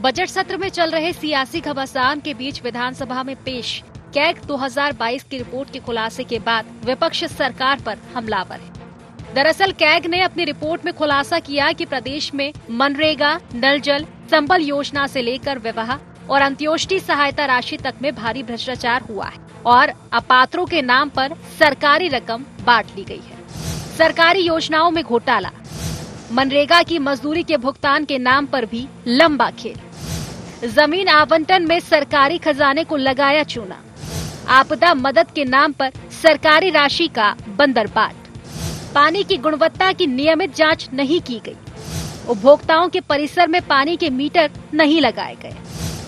Budget सत्र में चल रहे सियासी घमासान के बीच विधानसभा में पेश कैग 2022 की रिपोर्ट के खुलासे के बाद विपक्ष सरकार पर हमलावर है। दरअसल कैग ने अपनी रिपोर्ट में खुलासा किया कि प्रदेश में मनरेगा, नल जल, संबल योजना से लेकर विवाह और अंत्योष्टि सहायता राशि तक में भारी भ्रष्टाचार हुआ है और अपात्रों के नाम पर सरकारी रकम बांट ली गई है। सरकारी योजनाओं में घोटाला, मनरेगा की मजदूरी के भुगतान के नाम पर भी लंबा खेल, जमीन आवंटन में सरकारी खजाने को लगाया चूना, आपदा मदद के नाम पर सरकारी राशि का बंदरबाट, पानी की गुणवत्ता की नियमित जांच नहीं की गई, उपभोक्ताओं के परिसर में पानी के मीटर नहीं लगाए गए,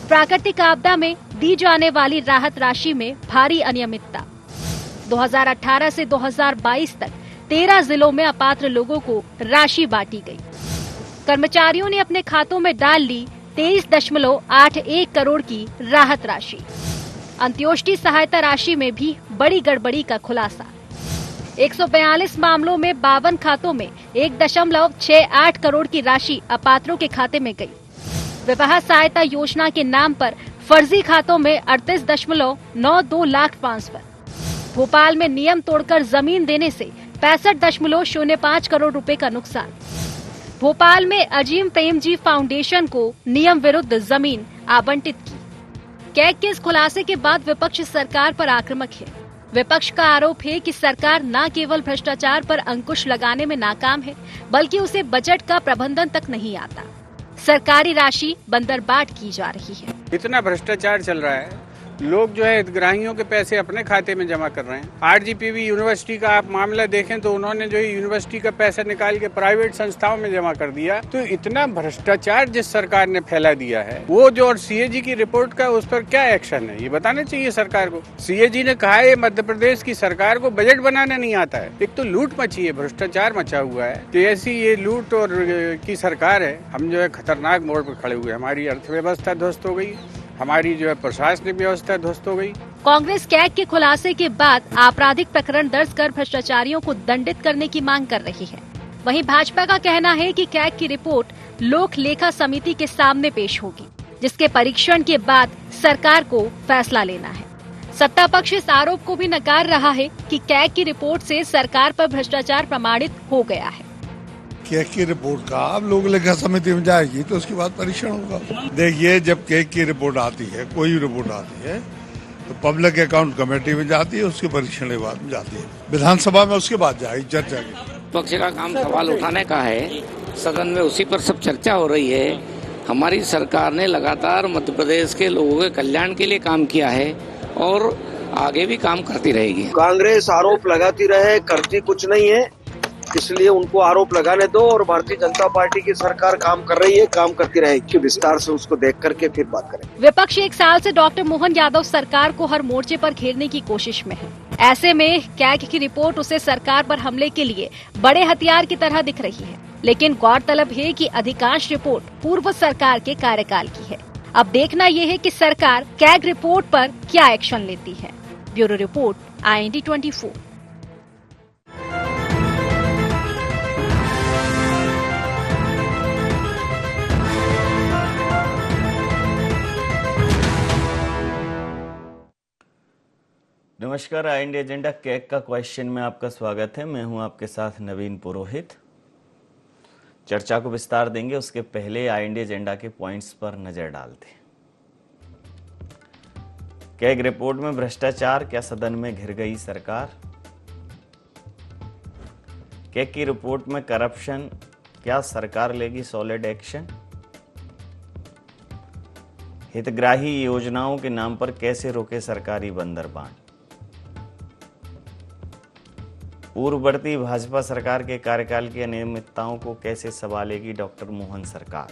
प्राकृतिक आपदा में दी जाने वाली राहत राशि में भारी अनियमितता। 2018 से 2022 तक 13 जिलों में अपात्र लोगों को राशि बांटी गई। कर्मचारियों ने अपने खातों में डाल ली 23.81 करोड़ की राहत राशि। अंत्योष्टि सहायता राशि में भी बड़ी गड़बड़ी का खुलासा। 142 मामलों में 52 खातों में 1.68 करोड़ की राशि अपात्रों के खाते में गई। विवाह सहायता योजना के नाम पर फर्जी खातों में 38.92 लाख ट्रांसफर। भोपाल में नियम तोड़कर जमीन देने से 65.05 करोड़ रुपए का नुकसान। भोपाल में अजीम प्रेमजी फाउंडेशन को नियम विरुद्ध जमीन आवंटित की। कैग के इस खुलासे के बाद विपक्ष सरकार पर आक्रामक है। विपक्ष का आरोप है कि सरकार न केवल भ्रष्टाचार पर अंकुश लगाने में नाकाम है, बल्कि उसे बजट का प्रबंधन तक नहीं आता। सरकारी राशि बंदरबाट की जा रही है। इतना भ्रष्टाचार चल रहा है, लोग जो है हितग्राहियों के पैसे अपने खाते में जमा कर रहे हैं। आरजीपीवी यूनिवर्सिटी का आप मामला देखें तो उन्होंने जो है यूनिवर्सिटी का पैसा निकाल के प्राइवेट संस्थाओं में जमा कर दिया। तो इतना भ्रष्टाचार जिस सरकार ने फैला दिया है, वो जो और सीएजी की रिपोर्ट का उस पर क्या एक्शन है, ये बताना चाहिए सरकार को। सीएजी ने कहा है मध्य प्रदेश की सरकार को बजट बनाना नहीं आता है। एक तो लूट मची है, भ्रष्टाचार मचा हुआ है। तो ऐसी ये लूट और की सरकार है, हम जो है खतरनाक मोड़ पर खड़े हुए। हमारी अर्थव्यवस्था ध्वस्त हो गई, हमारी जो है प्रशासनिक व्यवस्था ध्वस्त हो गई। कांग्रेस कैग के खुलासे के बाद आपराधिक प्रकरण दर्ज कर भ्रष्टाचारियों को दंडित करने की मांग कर रही है। वहीं भाजपा का कहना है कि कैग की रिपोर्ट लोक लेखा समिति के सामने पेश होगी, जिसके परीक्षण के बाद सरकार को फैसला लेना है। सत्ता पक्ष इस आरोप को भी नकार रहा है कि कैग की रिपोर्ट से सरकार पर भ्रष्टाचार प्रमाणित हो गया है। कैग की रिपोर्ट का अब लोक लेखा समिति में जाएगी तो उसके बाद परीक्षण होगा। देखिए, जब कैग की रिपोर्ट आती है, कोई रिपोर्ट आती है, तो पब्लिक अकाउंट कमेटी में जाती है, उसके परीक्षण के बाद में जाती है विधानसभा में, उसके बाद जाएगी चर्चा की। पक्ष का काम सवाल उठाने का है, सदन में उसी पर सब चर्चा हो रही है। हमारी सरकार ने लगातार मध्य प्रदेश के लोगों के कल्याण के लिए काम किया है और आगे भी काम करती रहेगी। कांग्रेस आरोप लगाती रहे, करती कुछ नहीं है, इसलिए उनको आरोप लगाने दो। और भारतीय जनता पार्टी की सरकार काम कर रही है, काम करती रहेगी। विस्तार से उसको देख करके फिर बात करें। विपक्ष 1 साल से डॉक्टर मोहन यादव सरकार को हर मोर्चे पर घेरने की कोशिश में है। ऐसे में कैग की रिपोर्ट उसे सरकार पर हमले के लिए बड़े हथियार की तरह दिख रही है। लेकिन गौरतलब है कि अधिकांश रिपोर्ट पूर्व सरकार के कार्यकाल की है। अब देखना ये है कि सरकार कैग रिपोर्ट पर क्या एक्शन लेती है। Bureau report, IND 24। नमस्कार, IND एजेंडा कैग का क्वेश्चन में आपका स्वागत है। मैं हूं आपके साथ नवीन पुरोहित। चर्चा को विस्तार देंगे, उसके पहले IND एजेंडा के पॉइंट्स पर नजर डालते हैं। कैग रिपोर्ट में भ्रष्टाचार, क्या सदन में घिर गई सरकार? कैग की रिपोर्ट में करप्शन, क्या सरकार लेगी सॉलिड एक्शन? हितग्राही योजनाओं के नाम पर कैसे रोके सरकारी बंदरबाट? पूर्ववर्ती भाजपा सरकार के कार्यकाल की अनियमितताओं को कैसे संभालेगी डॉक्टर मोहन सरकार?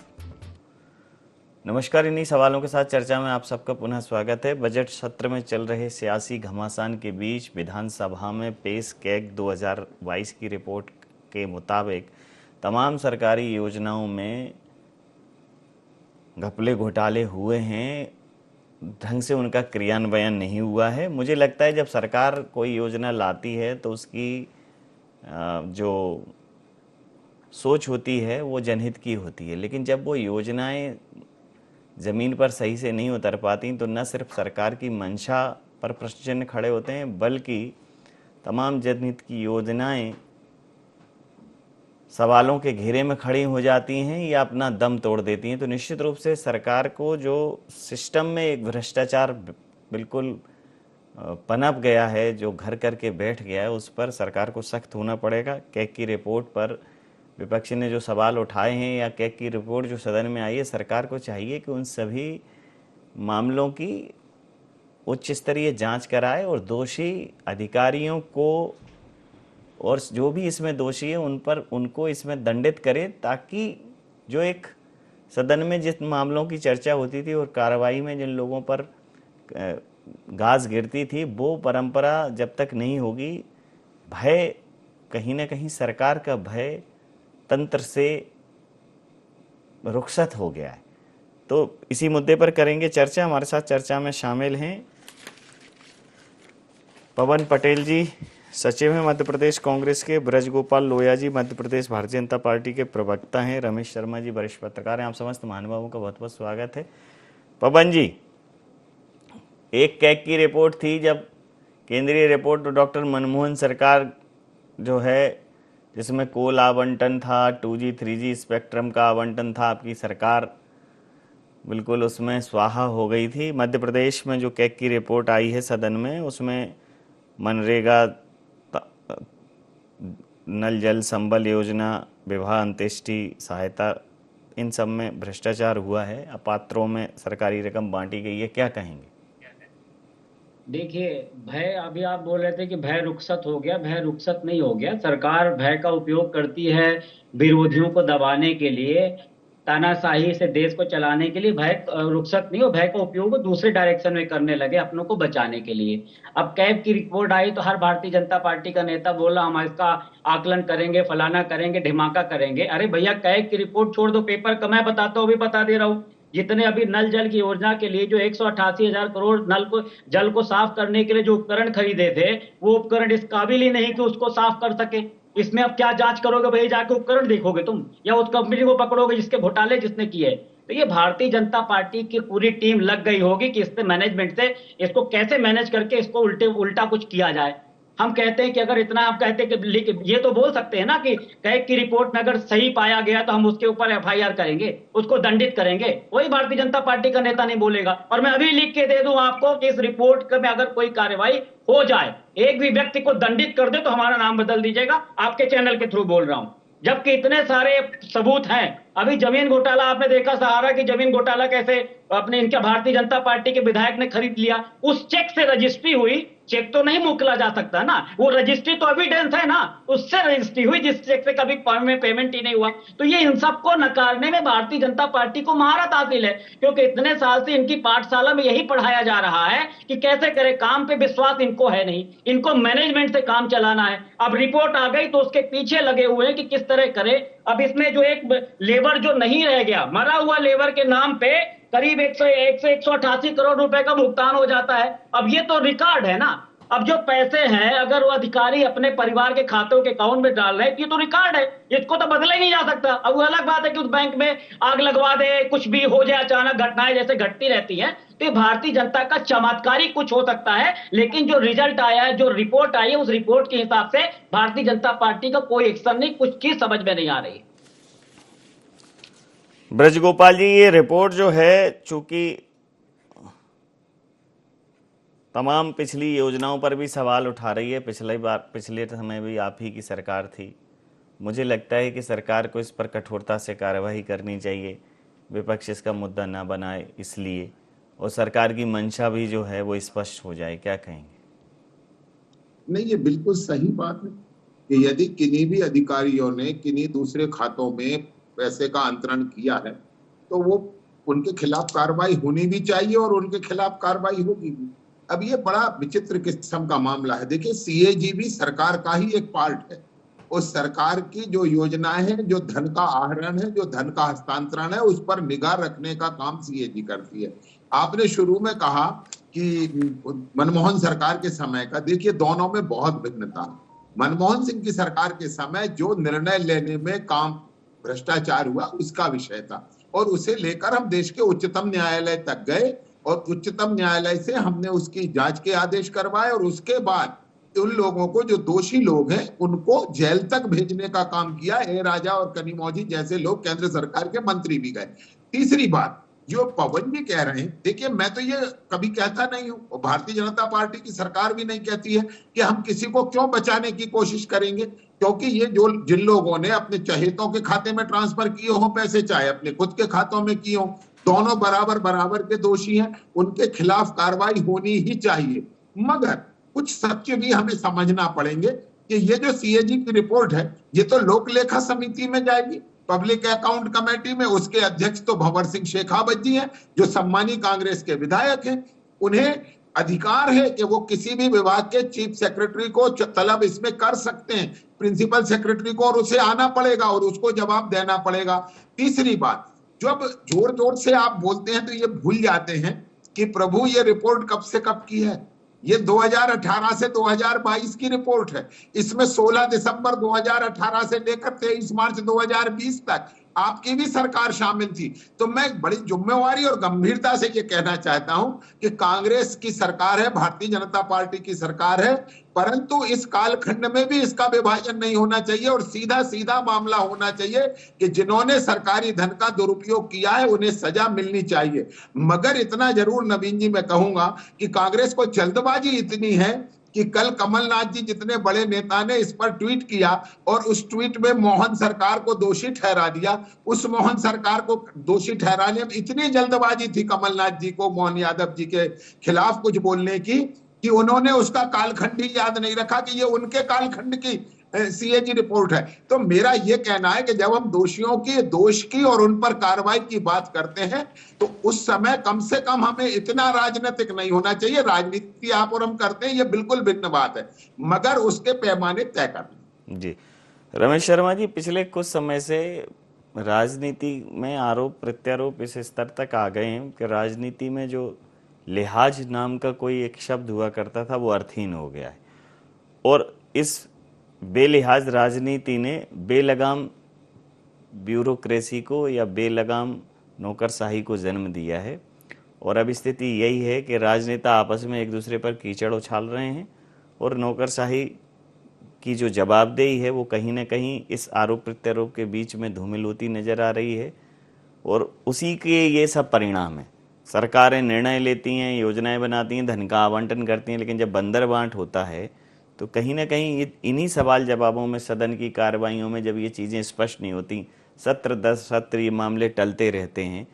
नमस्कार, इन्हीं सवालों के साथ चर्चा में आप सबका पुनः स्वागत है। बजट सत्र में चल रहे सियासी घमासान के बीच विधानसभा में पेश कैग 2022 की रिपोर्ट के मुताबिक तमाम सरकारी योजनाओं में घपले घोटाले हुए हैं, ढंग से उनका क्रियान्वयन नहीं हुआ है। मुझे लगता है जब सरकार कोई योजना लाती है तो उसकी जो सोच होती है वो जनहित की होती है, लेकिन जब वो योजनाएं ज़मीन पर सही से नहीं उतर पाती, तो न सिर्फ सरकार की मंशा पर प्रश्न चिन्ह खड़े होते हैं, बल्कि तमाम जनहित की योजनाएं सवालों के घेरे में खड़ी हो जाती हैं या अपना दम तोड़ देती हैं। तो निश्चित रूप से सरकार को जो सिस्टम में एक भ्रष्टाचार बिल्कुल पनप गया है, जो घर करके बैठ गया है, उस पर सरकार को सख्त होना पड़ेगा। कैग की रिपोर्ट पर विपक्ष ने जो सवाल उठाए हैं या कैग की रिपोर्ट जो सदन में आई है, सरकार को चाहिए कि उन सभी मामलों की उच्च स्तरीय जांच कराए और दोषी अधिकारियों को और जो भी इसमें दोषी है उनको इसमें दंडित करे, ताकि जो एक सदन में जिस मामलों की चर्चा होती थी और कार्रवाई में जिन लोगों पर गाज गिरती थी, वो परंपरा जब तक नहीं होगी, भय कहीं ना कहीं सरकार का भय तंत्र से रुखसत हो गया है। तो इसी मुद्दे पर करेंगे चर्चा। हमारे साथ चर्चा में शामिल हैं पवन पटेल जी, सचिव हैं मध्य प्रदेश कांग्रेस के, ब्रजगोपाल लोया जी मध्य प्रदेश भारतीय जनता पार्टी के प्रवक्ता हैं, रमेश शर्मा जी वरिष्ठ पत्रकार हैं। आप समस्त महानुभावों का बहुत बहुत स्वागत है। पवन जी, एक कैग की रिपोर्ट थी, जब केंद्रीय रिपोर्ट डॉक्टर मनमोहन सरकार जो है, जिसमें कोल आवंटन था, 2G 3G स्पेक्ट्रम का आवंटन था, आपकी सरकार बिल्कुल उसमें स्वाहा हो गई थी। मध्य प्रदेश में जो कैग की रिपोर्ट आई है सदन में, उसमें मनरेगा, नल जल संबल योजना, विवाह अंत्येष्टि सहायता, इन सब में भ्रष्टाचार हुआ है, अपात्रों में सरकारी रकम बांटी गई है, क्या कहेंगे? देखिए, भय, अभी आप बोल रहे थे कि भय रुखसत हो गया। भय रुखसत नहीं हो गया। सरकार भय का उपयोग करती है विरोधियों को दबाने के लिए, तानाशाही से देश को चलाने के लिए। भय रुखसत नहीं हो, भय का उपयोग दूसरे डायरेक्शन में करने लगे, अपनों को बचाने के लिए। अब कैग की रिपोर्ट आई तो हर भारतीय जनता पार्टी का नेता बोला हम इसका आकलन करेंगे, फलाना करेंगे, ढिमाका करेंगे। अरे भैया, कैग की रिपोर्ट छोड़ दो, पेपर का मैं बताता हूँ, अभी बता दे रहा हूँ। जितने अभी नल जल की योजना के लिए जो 188,000 करोड़ जल को साफ करने के लिए जो उपकरण खरीदे थे, वो उपकरण इस काबिल ही नहीं कि उसको साफ कर सके। इसमें अब क्या जांच करोगे भाई? जाके उपकरण देखोगे तुम, या उस कंपनी को पकड़ोगे जिसके घोटाले जिसने किए? तो ये भारतीय जनता पार्टी की पूरी टीम लग गई होगी कि इससे मैनेजमेंट से इसको कैसे मैनेज करके इसको उल्टा कुछ किया जाए। हम कहते हैं कि अगर इतना आप कहते हैं कि ये तो बोल सकते हैं ना कि कैग की रिपोर्ट में अगर सही पाया गया तो हम उसके ऊपर FIR करेंगे, उसको दंडित करेंगे। वही भारतीय जनता पार्टी का नेता नहीं बोलेगा। और मैं अभी लिख के दे दूं आपको कि इस रिपोर्ट में अगर कोई कार्रवाई हो जाए, एक भी व्यक्ति को दंडित कर दे, तो हमारा नाम बदल दीजिएगा। आपके चैनल के थ्रू बोल रहा हूं, जबकि इतने सारे सबूत हैं। अभी जमीन घोटाला आपने देखा, सहारा की जमीन घोटाला कैसे अपने इनके भारतीय जनता पार्टी के विधायक ने खरीद लिया। उस चेक से रजिस्ट्री हुई, चेक तो नहीं मोकला जा सकता ना, वो रजिस्ट्री तो एविडेंस है ना, उससे रजिस्ट्री हुई जिस चेक से कभी पेमेंट ही नहीं हुआ। तो ये इन सबको नकारने में भारतीय जनता पार्टी को महारत हासिल है, क्योंकि इतने साल से इनकी पाठशाला में यही पढ़ाया जा रहा है कि कैसे करे। काम पे विश्वास इनको है नहीं, इनको मैनेजमेंट से काम चलाना है। अब रिपोर्ट आ गई तो उसके पीछे लगे हुए हैं कि किस तरह करे। अब इसमें जो एक लेबर जो नहीं रह गया, मरा हुआ लेबर के नाम पे करीब 188 करोड़ रुपए का भुगतान हो जाता है। अब ये तो रिकॉर्ड है ना। अब जो पैसे हैं, अगर वो अधिकारी अपने परिवार के खातों के अकाउंट में डाल रहे हैं, ये तो रिकॉर्ड है, इसको तो बदला ही नहीं जा सकता। अब वो अलग बात है कि उस बैंक में आग लगवा दे, कुछ भी हो जाए, अचानक घटनाएं जैसे घटती रहती हैं। तो ये भारतीय जनता का चमत्कारी कुछ हो सकता है, लेकिन जो रिजल्ट आया है, जो रिपोर्ट आई है, उस रिपोर्ट के हिसाब से भारतीय जनता पार्टी का कोई एक्शन नहीं, कुछ चीज समझ में नहीं आ रही। ब्रजगोपाल जी, ये रिपोर्ट जो है, चूंकि तमाम पिछली योजनाओं पर भी सवाल उठा रही है, पिछले समय भी आप ही की सरकार थी, मुझे लगता है कि सरकार को इस पर कठोरता से कार्रवाई करनी चाहिए, विपक्ष इसका मुद्दा ना बनाए इसलिए, और सरकार की मंशा भी जो है वो स्पष्ट हो जाए। क्या कहेंगे? नहीं, ये बिल्कुल सही बात है कि यदि किन्हीं भी अधिकारियों ने किन्हीं दूसरे खातों में पैसे का अंतरण किया है तो वो उनके खिलाफ कार्रवाई होनी भी चाहिए और उनके खिलाफ कार्रवाई होगी भी। अब ये बड़ा विचित्र किस्म का मामला है। देखिए, CAG भी सरकार का ही एक पार्ट है। उस सरकार की जो योजनाएं हैं, जो धन का आहरण है, जो धन का हस्तांतरण है, उस पर निगाह रखने का काम CAG करती है। आपने शुरू में कहा कि मनमोहन सरकार के समय का, देखिए दोनों में बहुत भिन्नता है। मनमोहन सिंह की सरकार के समय जो निर्णय लेने में काम भ्रष्टाचार हुआ उसका विषय था, और उसे लेकर हम देश के उच्चतम न्यायालय तक गए और उच्चतम न्यायालय से हमने उसकी जांच के आदेश करवाए और उसके बाद उन लोगों को, जो दोषी लोग हैं, उनको जेल तक भेजने का काम किया। ए राजा और कनिमोझी जैसे लोग केंद्र सरकार के मंत्री भी गए। तीसरी बात, जो पवन जी कह रहे हैं, देखिए मैं तो ये कभी कहता नहीं हूं और भारतीय जनता पार्टी की सरकार भी नहीं कहती है कि हम किसी को क्यों बचाने की कोशिश करेंगे, क्योंकि ये जो जिन लोगों ने अपने चहेतों के खाते में ट्रांसफर किए हो पैसे, चाहे अपने खुद के खातों में किए हो, दोनों बराबर बराबर के दोषी हैं, उनके खिलाफ कार्रवाई होनी ही चाहिए। मगर कुछ सत्य भी हमें समझना पड़ेंगे कि ये जो सीएजी की रिपोर्ट है, ये तो लोक लेखा समिति में जाएगी, पब्लिक अकाउंट कमेटी में। उसके अध्यक्ष तो भंवर सिंह शेखावत जी हैं, जो सम्मानी कांग्रेस के विधायक हैं। उन्हें अधिकार है कि वो किसी भी विभाग के चीफ सेक्रेटरी को तलब इसमें कर सकते हैं, प्रिंसिपल सेक्रेटरी को, और उसे आना पड़ेगा और उसको जवाब देना पड़ेगा। तीसरी बात, जब जोर जोर से आप बोलते हैं तो ये भूल जाते हैं कि प्रभु ये रिपोर्ट कब से कब की है। ये 2018 से 2022 की रिपोर्ट है। इसमें 16 दिसंबर 2018 से लेकर 23 मार्च 2020 तक आपकी भी सरकार शामिल थी। तो मैं बड़ी जिम्मेवारी और गंभीरता से ये कहना चाहता हूं कि कांग्रेस की सरकार है, भारतीय जनता पार्टी की सरकार है, परंतु इस कालखंड में भी इसका विभाजन नहीं होना चाहिए और सीधा सीधा मामला होना चाहिए कि जिन्होंने सरकारी धन का दुरुपयोग किया है उन्हें सजा मिलनी चाहिए। मगर इतना जरूर नवीन जी मैं कहूंगा कि कांग्रेस को जल्दबाजी इतनी है कि कल कमलनाथ जी जितने बड़े नेता ने इस पर ट्वीट किया और उस ट्वीट में मोहन सरकार को दोषी ठहरा दिया। उस मोहन सरकार को दोषी ठहराने में इतनी जल्दबाजी थी कमलनाथ जी को मोहन यादव जी के खिलाफ कुछ बोलने की कि उन्होंने उसका कालखंड ही याद नहीं रखा कि ये उनके कालखंड की सीएजी रिपोर्ट है। तो मेरा यह कहना है कि जब हम दोषियों की, दोष की और उन पर कार्रवाई की बात करते हैं तो उस समय कम से कम हमें इतना राजनीतिक नहीं होना चाहिए। राजनीति आप और हम करते हैं, ये बिल्कुल भिन्न बात है, मगर उसके पैमाने तय करना। जी रमेश शर्मा जी, पिछले कुछ समय से राजनीति में आरोप प्रत्यारोप इस स्तर तक आ गए हैं कि राजनीति में जो लिहाज नाम का कोई एक शब्द हुआ करता था वो अर्थहीन हो गया है और इस बेलिहाज राजनीति ने बेलगाम ब्यूरोक्रेसी को या बेलगाम नौकरशाही को जन्म दिया है। और अब स्थिति यही है कि राजनेता आपस में एक दूसरे पर कीचड़ उछाल रहे हैं और नौकरशाही की जो जवाबदेही है वो कहीं ना कहीं इस आरोप प्रत्यारोप के बीच में धूमिल होती नजर आ रही है। और उसी के ये सब परिणाम है। सरकारें निर्णय लेती हैं, योजनाएं बनाती हैं, धन का आवंटन करती हैं, लेकिन जब बंदर बांट होता है तो कहीं ना कहीं इन्हीं सवाल जवाबों में, सदन की कार्रवाइयों में जब ये चीज़ें स्पष्ट नहीं होती, सत्र 10 सत्र ये मामले टलते रहते हैं।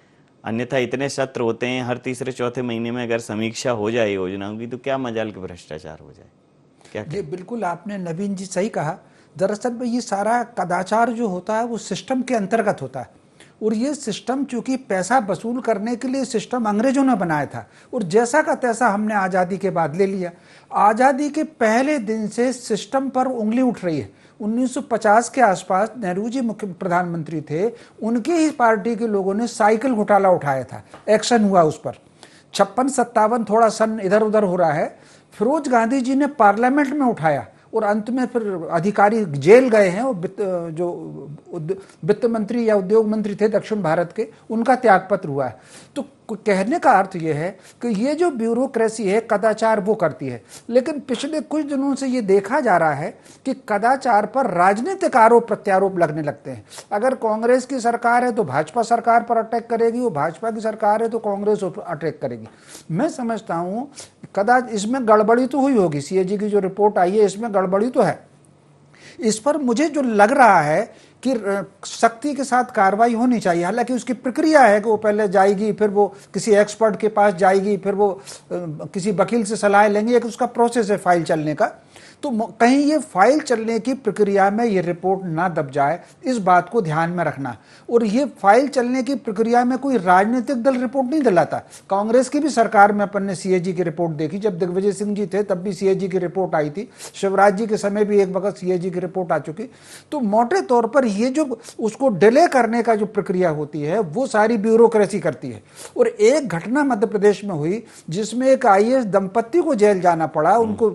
अन्यथा इतने सत्र होते हैं, हर तीसरे चौथे महीने में अगर समीक्षा हो जाए योजनाओं की तो क्या मजाल कि भ्रष्टाचार हो जाए। क्या ये बिल्कुल आपने नवीन जी सही कहा। दरअसल में ये सारा कदाचार जो होता है वो सिस्टम के अंतर्गत होता है और ये सिस्टम चूंकि पैसा वसूल करने के लिए सिस्टम अंग्रेजों ने बनाया था और जैसा का तैसा हमने आज़ादी के बाद ले लिया। आज़ादी के पहले दिन से सिस्टम पर उंगली उठ रही है। 1950 के आसपास नेहरू जी मुख्य प्रधानमंत्री थे, उनकी ही पार्टी के लोगों ने साइकिल घोटाला उठाया था, एक्शन हुआ उस पर। 56-57 थोड़ा सन इधर उधर हो रहा है। फिरोज गांधी जी ने पार्लियामेंट में उठाया और अंत में फिर अधिकारी जेल गए हैं। और जो वित्त मंत्री या उद्योग मंत्री थे दक्षिण भारत के, उनका त्यागपत्र हुआ है। तो कहने का अर्थ यह है कि ये जो ब्यूरोक्रेसी है कदाचार वो करती है, लेकिन पिछले कुछ दिनों से ये देखा जा रहा है कि कदाचार पर राजनीतिक आरोप प्रत्यारोप लगने लगते हैं। अगर कांग्रेस की सरकार है तो भाजपा सरकार पर अटैक करेगी, वो भाजपा की सरकार है तो कांग्रेस पर अटैक करेगी। मैं समझता हूँ इसमें गड़बड़ी तो हुई होगी। सीएजी की जो रिपोर्ट आई है इसमें गड़बड़ी तो है। इस पर मुझे जो लग रहा है कि सख्ती के साथ कार्रवाई होनी चाहिए। हालांकि उसकी प्रक्रिया है कि वो पहले जाएगी, फिर वो किसी एक्सपर्ट के पास जाएगी, फिर वो किसी वकील से सलाह लेंगे, एक उसका प्रोसेस है फाइल चलने का। तो कहीं ये फाइल चलने की प्रक्रिया में ये रिपोर्ट ना दब जाए, इस बात को ध्यान में रखना। और ये फाइल चलने की प्रक्रिया में कोई राजनीतिक दल रिपोर्ट नहीं दिलाता। कांग्रेस की भी सरकार में अपन ने सीएजी की रिपोर्ट देखी, जब दिग्विजय सिंह जी थे तब भी सीएजी की रिपोर्ट आई थी, शिवराज जी के समय भी एक वक्त सीएजी की रिपोर्ट आ चुकी। तो मोटे तौर पर ये जो उसको डिले करने का जो प्रक्रिया होती है वो सारी ब्यूरोक्रेसी करती है। और एक घटना मध्य प्रदेश में हुई जिसमें एक आईएएस दंपत्ति को जेल जाना पड़ा, उनको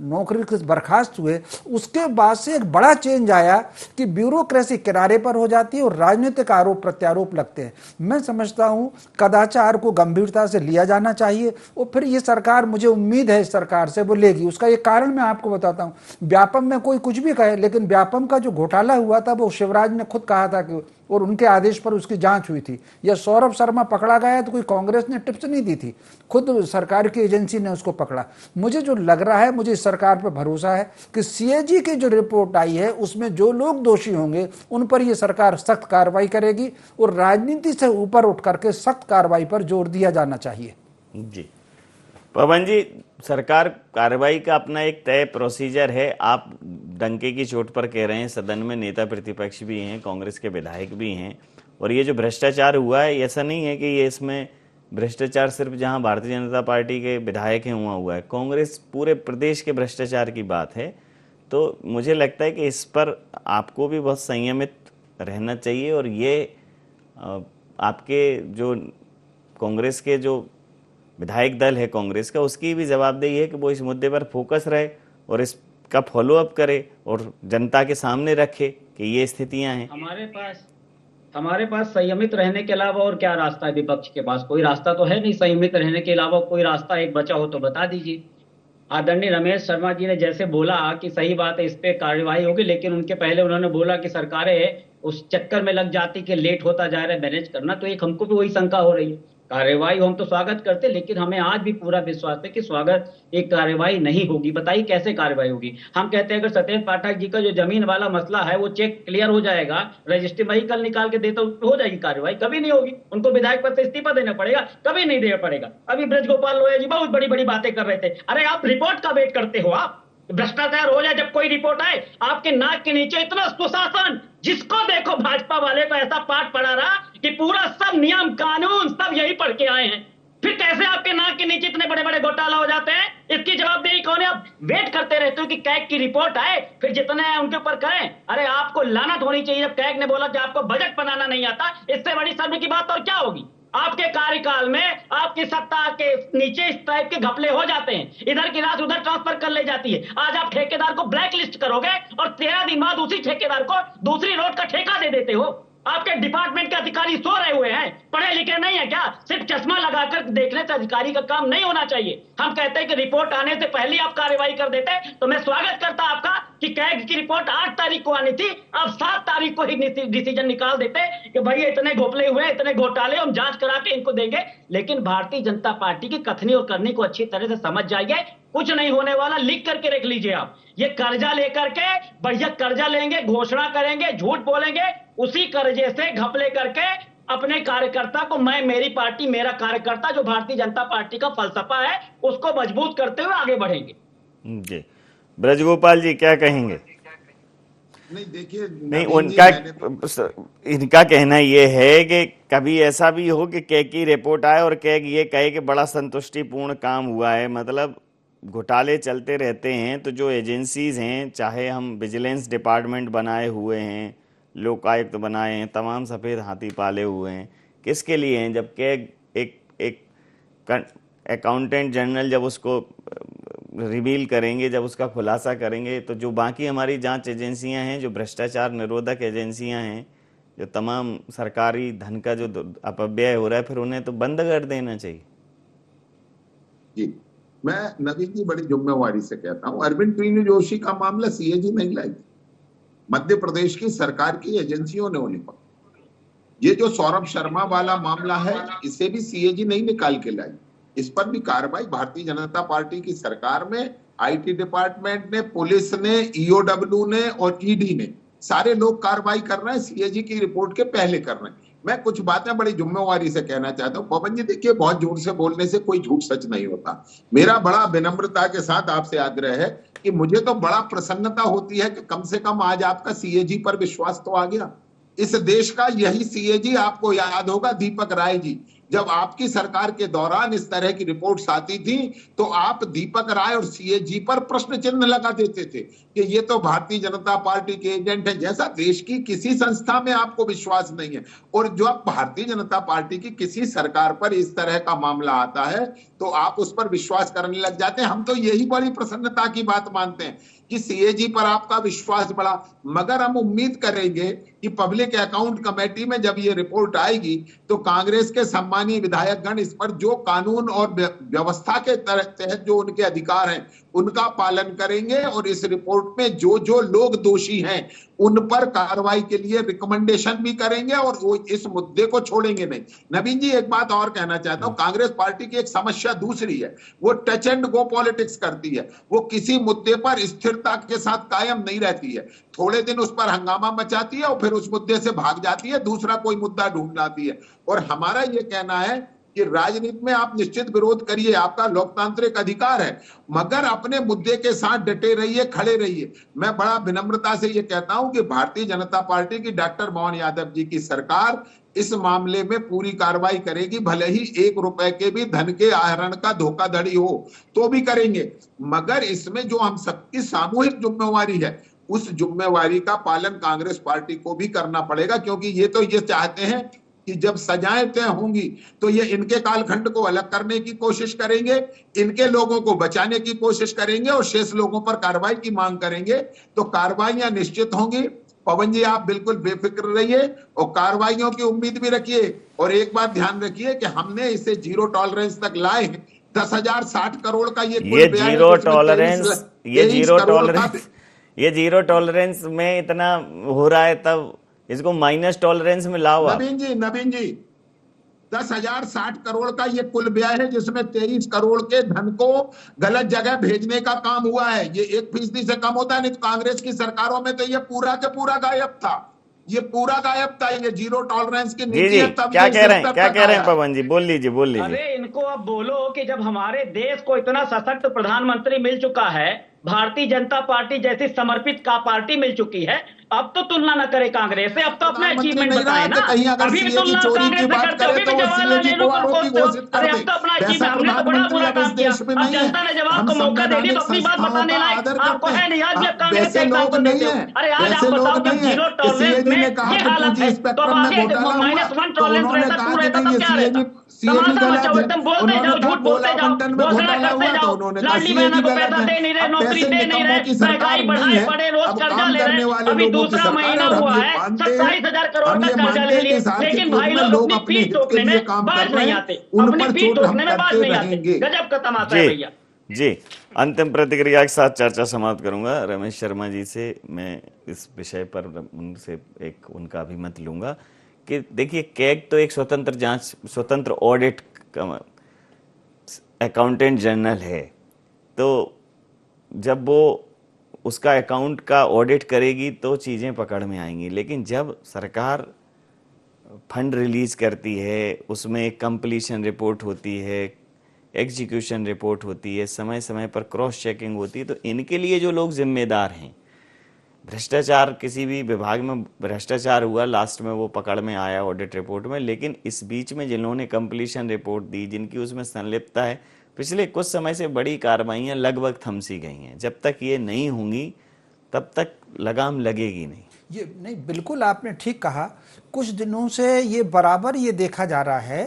नौकरी से बर्खास्त हुए, उसके बाद से एक बड़ा चेंज आया कि ब्यूरोक्रेसी किनारे पर हो जाती है और राजनीतिक आरोप प्रत्यारोप लगते हैं। मैं समझता हूं कदाचार को गंभीरता से लिया जाना चाहिए और फिर ये सरकार, मुझे उम्मीद है इस सरकार से वो लेगी। उसका एक कारण मैं आपको बताता हूं। व्यापम में कोई कुछ भी कहे, लेकिन व्यापम का जो घोटाला हुआ था वो शिवराज ने खुद कहा था कि, और उनके आदेश पर उसकी जांच हुई थी। या सौरभ शर्मा पकड़ा गया तो कोई कांग्रेस ने टिप्स नहीं दी थी, खुद सरकार की एजेंसी ने उसको पकड़ा। मुझे जो लग रहा है, मुझे इस सरकार पर भरोसा है कि सीएजी की जो रिपोर्ट आई है उसमें जो लोग दोषी होंगे उन पर यह सरकार सख्त कार्रवाई करेगी और राजनीति से ऊपर उठ करके सख्त कार्रवाई पर जोर दिया जाना चाहिए। जी पवन जी, सरकार कार्रवाई का अपना एक तय प्रोसीजर है। आप डंके की चोट पर कह रहे हैं, सदन में नेता प्रतिपक्ष भी हैं, कांग्रेस के विधायक भी हैं, और ये जो भ्रष्टाचार हुआ है, ऐसा नहीं है कि ये इसमें भ्रष्टाचार सिर्फ जहां भारतीय जनता पार्टी के विधायक हैं वहाँ हुआ है, कांग्रेस पूरे प्रदेश के भ्रष्टाचार की बात है। तो मुझे लगता है कि इस पर आपको भी बहुत संयमित रहना चाहिए और ये आपके जो कांग्रेस के जो विधायक दल है कांग्रेस का, उसकी भी जवाबदेही है कि वो इस मुद्दे पर फोकस रहे और इसका फॉलोअप करे और जनता के सामने रखे कि ये स्थितियां हैं। हमारे पास संयमित रहने के अलावा और क्या रास्ता है? विपक्ष के पास कोई रास्ता तो है नहीं। संयमित रहने के अलावा कोई रास्ता एक बचा हो तो बता दीजिए। आदरणीय रमेश शर्मा जी ने जैसे बोला कि सही बात है, इस पे कार्यवाही होगी, लेकिन उनके पहले उन्होंने बोला कि सरकारें उस चक्कर में लग जाती कि लेट होता जा रहा है मैनेज करना। तो एक हमको भी वही शंका हो रही है। कार्यवाही हम तो स्वागत करते, लेकिन हमें आज भी पूरा विश्वास है कि स्वागत एक कार्यवाही नहीं होगी। बताइए कैसे कार्यवाही होगी? हम कहते हैं अगर सत्येंद्र पाठक जी का जो जमीन वाला मसला है वो चेक क्लियर हो जाएगा, रजिस्ट्री में ही कल निकाल के देता हो जाएगी कार्यवाही। कभी नहीं होगी। उनको विधायक पद से इस्तीफा देना पड़ेगा, कभी नहीं देना पड़ेगा। अभी ब्रजगोपाल लोहिया जी बहुत बड़ी बड़ी बातें कर रहे थे। अरे आप रिपोर्ट का वेट करते हो? आप भ्रष्टाचार हो जाए जब कोई रिपोर्ट आए, आपके नाक के नीचे इतना सुशासन, जिसको देखो भाजपा वाले को ऐसा पाठ पढ़ा रहा कि पूरा सब नियम कानून सब यही पढ़ के आए हैं। फिर कैसे आपके नाक के नीचे इतने बड़े बड़े घोटाला हो जाते हैं? इसकी जवाबदेही कौन है? आप वेट करते रहते हो कि कैग की रिपोर्ट आए, फिर जितने हैं उनके ऊपर करें। अरे आपको लानत होनी चाहिए जब कैग ने बोला कि आपको बजट बनाना नहीं आता। इससे बड़ी शर्म की बात और क्या होगी? आपके कार्यकाल में आपकी सत्ता के नीचे इस टाइप के घपले हो जाते हैं, इधर की राशि उधर ट्रांसफर कर ले जाती है। आज आप ठेकेदार को ब्लैक लिस्ट करोगे और 13 दिन बाद उसी ठेकेदार को दूसरी रोड का ठेका दे देते हो। आपके डिपार्टमेंट के अधिकारी सो रहे हुए हैं, पढ़े लिखे नहीं है क्या? सिर्फ चश्मा लगाकर देखने से अधिकारी का काम नहीं होना चाहिए। हम कहते हैं कि रिपोर्ट आने से पहले आप कार्रवाई कर देते तो मैं स्वागत करता आपका कि कैग की रिपोर्ट 8 तारीख को आनी थी, अब 7 तारीख को ही डिसीजन निकाल देते कि भाई इतने घोपले हुए, इतने घोटाले, हम जांच करा के इनको देंगे। लेकिन भारतीय जनता पार्टी की कथनी और करनी को अच्छी तरह से समझ जाइए। कुछ नहीं होने वाला, लिख करके रख लीजिए आप। ये कर्जा लेकर के बढ़िया कर्जा लेंगे, घोषणा करेंगे, झूठ बोलेंगे, उसी कर्जे से घपले करके अपने कार्यकर्ता को, मैं, मेरी पार्टी, मेरा कार्यकर्ता, जो भारतीय जनता पार्टी का फलसफा है उसको मजबूत करते हुए आगे बढ़ेंगे। जी ब्रजगोपाल जी क्या कहेंगे? नहीं देखिए, नहीं इनका कहना ये है कि कभी ऐसा भी हो कि कैग की रिपोर्ट आए और कैग ये कहे कि बड़ा संतुष्टिपूर्ण काम हुआ है। मतलब घोटाले चलते रहते हैं तो जो एजेंसीज हैं, चाहे हम विजिलेंस डिपार्टमेंट बनाए हुए हैं, लोकायुक्त बनाए हैं, तमाम सफ़ेद हाथी पाले हुए हैं, किसके लिए हैं? जब कैग एक अकाउंटेंट जनरल जब उसको रिवील करेंगे, जब उसका खुलासा करेंगे, तो जो बाकी हमारी जांच एजेंसियां हैं, जो भ्रष्टाचार निरोधक एजेंसियां हैं, जो तमाम सरकारी धन का जो अपव्यय हो रहा है, फिर उन्हें तो बंद कर देना चाहिए। जी, मैं नवीन जी बड़ी जिम्मेवारी से कहता हूँ, अरविंद त्रिवेदी जोशी का मामला सीएजी नहीं लाई, मध्य प्रदेश की सरकार की एजेंसियों ने उन्हें पकड़ा। ये जो सौरभ शर्मा वाला मामला है, इसे भी सीएजी नहीं निकाल के लाई। इस पर भी कार्रवाई भारतीय जनता पार्टी की सरकार में, आईटी डिपार्टमेंट ने, पुलिस ने, ईओडब्ल्यू ने और ईडी ने, सारे लोग कार्रवाई कर रहे हैं, सीएजी की रिपोर्ट के पहले कर रहे हैं। मैं कुछ बातें बड़ी जिम्मेवारी से कहना चाहता हूँ। पवन जी देखिए, बहुत जोर से बोलने से कोई झूठ सच नहीं होता। मेरा बड़ा विनम्रता के साथ आपसे आग्रह है कि मुझे तो बड़ा प्रसन्नता होती है कि कम से कम आज आपका सीएजी पर विश्वास तो आ गया। इस देश का यही सीएजी, आपको याद होगा, दीपक राय जी, जब आपकी सरकार के दौरान इस तरह की रिपोर्ट्स आती थी तो आप दीपक राय और सीएजी पर प्रश्न चिन्ह लगा देते थे कि ये तो भारतीय जनता पार्टी के एजेंट है, जैसा देश की किसी संस्था में आपको विश्वास नहीं है। और जब भारतीय जनता पार्टी की किसी सरकार पर इस तरह का मामला आता है तो आप उस पर विश्वास करने लग जाते हैं। हम तो यही बड़ी प्रसन्नता की बात मानते हैं कि सीएजी पर आपका विश्वास बढ़ा, मगर हम उम्मीद करेंगे कि पब्लिक अकाउंट कमेटी में जब ये रिपोर्ट आएगी तो कांग्रेस के सम्मानीय विधायकगण इस पर जो कानून और व्यवस्था के तहत जो उनके अधिकार हैं उनका पालन करेंगे और इस रिपोर्ट में जो जो लोग दोषी हैं उन पर कार्रवाई के लिए रिकमेंडेशन भी करेंगे और वो इस मुद्दे को छोड़ेंगे नहीं। नवीन जी, एक बात और कहना चाहता हूं, कांग्रेस पार्टी की एक समस्या दूसरी है, वो टच एंड गो पॉलिटिक्स करती है। वो किसी मुद्दे पर स्थिरता के साथ कायम नहीं रहती है, थोड़े दिन उस पर हंगामा मचाती है और फिर उस मुद्दे से भाग जाती है, दूसरा कोई मुद्दा ढूंढ लाती है। और हमारा ये कहना है कि राजनीति में आप निश्चित विरोध करिए, आपका लोकतांत्रिक अधिकार है, मगर अपने मुद्दे के साथ डटे रहिए, खड़े रहिए। मैं बड़ा विनम्रता से ये कहता हूं कि भारतीय जनता पार्टी की डॉक्टर मोहन यादव जी की सरकार इस मामले में पूरी कार्रवाई करेगी, भले ही 1 रुपए के भी धन के आहरण का धोखाधड़ी हो तो भी करेंगे, मगर इसमें जो हम सबकी सामूहिक जिम्मेवारी है उस जिम्मेवारी का पालन कांग्रेस पार्टी को भी करना पड़ेगा, क्योंकि ये तो ये चाहते हैं कि जब सजाएं तय होंगी तो ये इनके कालखंड को अलग करने की कोशिश करेंगे, इनके लोगों को बचाने की कोशिश करेंगे और शेष लोगों पर कार्रवाई की मांग करेंगे। तो कार्रवाइयां निश्चित होंगी। पवन जी, आप बिल्कुल बेफिक्र रहिए और कार्रवाइयों की उम्मीद भी रखिए। और एक बात ध्यान रखिए कि हमने इसे जीरो टॉलरेंस तक लाए हैं। 10,060 करोड़ का ये जीरो टॉलरेंस में इतना हो रहा है, तब इसको माइनस टॉलरेंस में लाओ। नवीन जी 10,060 करोड़ का ये कुल व्यय है, जिसमें 23 करोड़ के धन को गलत जगह भेजने का काम हुआ है। ये 1% से कम होता है, नहीं तो कांग्रेस की सरकारों में तो ये पूरा के पूरा गायब था, ये पूरा गायब था। ये जीरो टॉलरेंस की नीति है। तब क्या कह रहे हैं पवन जी? बोल लीजिए। अरे इनको अब बोलो कि जब हमारे देश को इतना सशक्त प्रधानमंत्री मिल चुका है, भारतीय जनता पार्टी जैसी समर्पित का पार्टी मिल चुकी है, अब तो तुलना न करे कांग्रेस से, अब तो अपना अचीवमेंट बताए ना। अभी भी तुलना कांग्रेस से करते हो, अभी भी जवाहरलाल नेहरू को खोजते हो। अरे अब तो अपना अचीवमेंट, हमने तो बड़ा बुरा काम किया, अब जनता ने जब आपको मौका दे दी तो अपनी बात बताने लायक आपको है नहीं। आज जब कांग्रेस से एग्जाम्पल देते हो, अरे आज आप बताओ जब जीरो टॉलरेंस में ये हालत है तो अब आगे -1 टॉलरेंस रहता, 2 रहता तो क्या रहता? तमाशा मचाओ, एकदम बोलते जाओ, झूठ बोलते जाओ, घोषणा करते जाओ, लाडली बहना को पैसा दे नहीं रहे, नौकरी दे नहीं रहे, महंगाई बढ़ाए पड़े, रोज कर्जा ले रहे हैं। अभी दूसरा महीना हुआ है, 27,000 करोड़ का कर्जा ले लिए, लेकिन भाई लोग अपनी पीठ टोकने में बाज नहीं आते, अपनी पीठ टोकने में बाज नहीं आते। गजब का तमाशा है भैया जी। अंतिम प्रतिक्रिया के साथ चर्चा समाप्त करूंगा। रमेश शर्मा जी से मैं इस विषय पर उनसे उनका अभिमत लूंगा कि देखिए, कैग तो एक स्वतंत्र जांच, स्वतंत्र ऑडिट अकाउंटेंट जनरल है, तो जब वो उसका अकाउंट का ऑडिट करेगी तो चीज़ें पकड़ में आएंगी। लेकिन जब सरकार फंड रिलीज करती है, उसमें एक कंप्लीशन रिपोर्ट होती है, एग्जीक्यूशन रिपोर्ट होती है, समय समय पर क्रॉस चेकिंग होती है, तो इनके लिए जो लोग जिम्मेदार हैं, भ्रष्टाचार, किसी भी विभाग में भ्रष्टाचार हुआ, लास्ट में वो पकड़ में आया ऑडिट रिपोर्ट में, लेकिन इस बीच में जिन्होंने कंप्लीशन रिपोर्ट दी, जिनकी उसमें संलिप्तता है, पिछले कुछ समय से बड़ी कार्रवाइयां लगभग थमसी गई हैं। जब तक ये नहीं होंगी तब तक लगाम लगेगी नहीं। ये नहीं, बिल्कुल आपने ठीक कहा। कुछ दिनों से ये बराबर ये देखा जा रहा है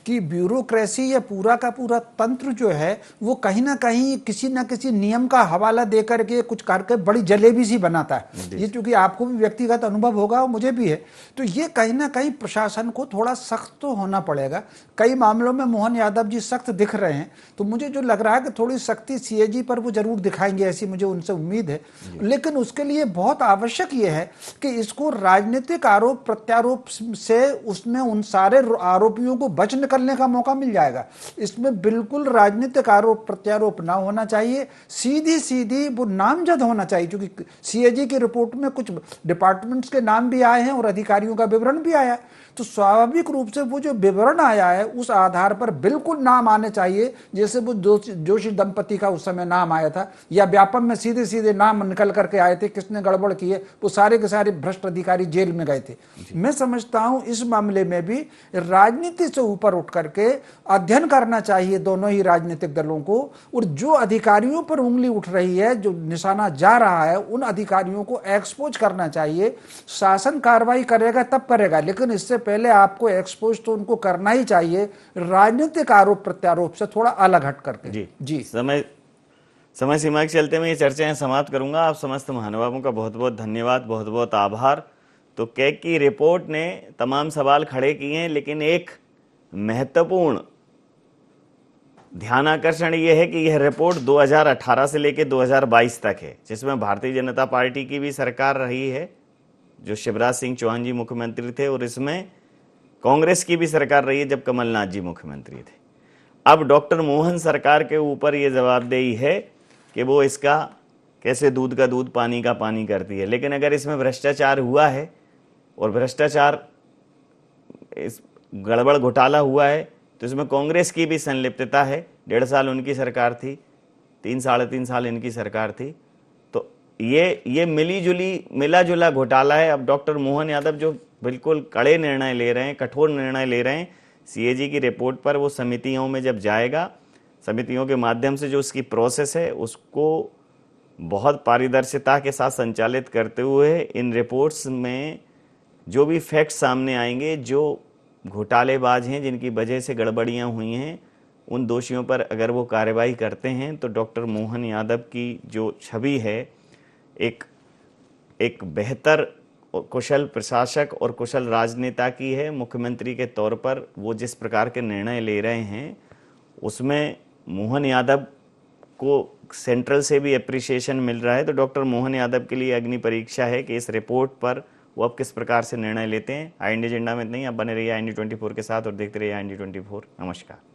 कि ब्यूरोक्रेसी या पूरा का पूरा तंत्र जो है वो कहीं ना कहीं किसी ना किसी नियम का हवाला दे करके कुछ करके बड़ी जलेबी सी बनाता है। ये चूंकि आपको भी व्यक्तिगत अनुभव होगा और मुझे भी है, तो ये कहीं ना कहीं प्रशासन को थोड़ा सख्त तो होना पड़ेगा। कई मामलों में मोहन यादव जी सख्त दिख रहे हैं, तो मुझे जो लग रहा है कि थोड़ी सख्ती सीएजी पर वो जरूर दिखाएंगे, ऐसी मुझे उनसे उम्मीद है। लेकिन उसके लिए बहुत आवश्यक ये है कि इसको राजनीतिक आरोप प्रत्यारोप से उसमें उन सारे आरोपियों को बच निकलने का मौका मिल जाएगा। इसमें बिल्कुल राजनीतिक आरोप प्रत्यारोप ना होना चाहिए, सीधी सीधी वो नामजद होना चाहिए। क्योंकि सीएजी की रिपोर्ट में कुछ डिपार्टमेंट्स के नाम भी आए हैं और अधिकारियों का विवरण भी आया है, तो स्वाभाविक रूप से वो जो विवरण आया है उस आधार पर बिल्कुल नाम आने चाहिए, जैसे वो जोशी दंपति का उस समय नाम आया था, या व्यापम में सीधे सीधे नाम निकल करके आए थे, किसने गड़बड़ की है, वो सारे के सारे भ्रष्ट अधिकारी जेल में गए थे। मैं समझता हूं इस मामले में भी राजनीति से ऊपर उठ उठ करके अध्ययन करना चाहिए दोनों ही राजनीतिक दलों को, और जो अधिकारियों पर उंगली उठ रही है, जो निशाना जा रहा है, उन अधिकारियों को एक्सपोज करना चाहिए। शासन कार्रवाई करेगा तब करेगा, लेकिन इससे पहले आपको एक्सपोज तो उनको करना ही चाहिए, राजनीतिक आरोप प्रत्यारोप से थोड़ा अलग हट करके। जी समय सीमा के चलते मैं ये चर्चाएं समाप्त करूंगा। आप समस्त महानुभावों का बहुत बहुत धन्यवाद, बहुत बहुत आभार। तो कैग की रिपोर्ट ने तमाम सवाल खड़े किए हैं, लेकिन एक महत्वपूर्ण ध्यानाकर्षण ये है कि यह रिपोर्ट 2018 से लेकर 2022 तक है, जिसमें भारतीय जनता पार्टी की भी सरकार रही है, जो शिवराज सिंह चौहान जी मुख्यमंत्री थे, और इसमें कांग्रेस की भी सरकार रही है जब कमलनाथ जी मुख्यमंत्री थे। अब डॉक्टर मोहन सरकार के ऊपर यह जवाबदेही है कि वो इसका कैसे दूध का दूध पानी का पानी करती है। लेकिन अगर इसमें भ्रष्टाचार हुआ है और भ्रष्टाचार इस गड़बड़ घोटाला हुआ है तो इसमें कांग्रेस की भी संलिप्तता है। 1.5 साल उनकी सरकार थी, 3 साढ़े 3 साल इनकी सरकार थी, तो ये मिला जुला घोटाला है। अब डॉक्टर मोहन यादव जो बिल्कुल कड़े निर्णय ले रहे हैं, कठोर निर्णय ले रहे हैं सीएजी की रिपोर्ट पर, वो समितियों में जब जाएगा, समितियों के माध्यम से जो उसकी प्रोसेस है उसको बहुत पारदर्शिता के साथ संचालित करते हुए इन रिपोर्ट्स में जो भी फैक्ट सामने आएंगे, जो घोटालेबाज हैं, जिनकी वजह से गड़बड़ियां हुई हैं, उन दोषियों पर अगर वो कार्रवाई करते हैं तो डॉक्टर मोहन यादव की जो छवि है एक बेहतर कुशल प्रशासक और कुशल राजनेता की है। मुख्यमंत्री के तौर पर वो जिस प्रकार के निर्णय ले रहे हैं उसमें मोहन यादव को सेंट्रल से भी एप्रिसिएशन मिल रहा है। तो डॉक्टर मोहन यादव के लिए अग्नि परीक्षा है कि इस रिपोर्ट पर वो अब किस प्रकार से निर्णय लेते हैं। IND एजेंडा में नहीं, अब बने रहिए IND 24 के साथ और देखते रहिए IND 24। नमस्कार।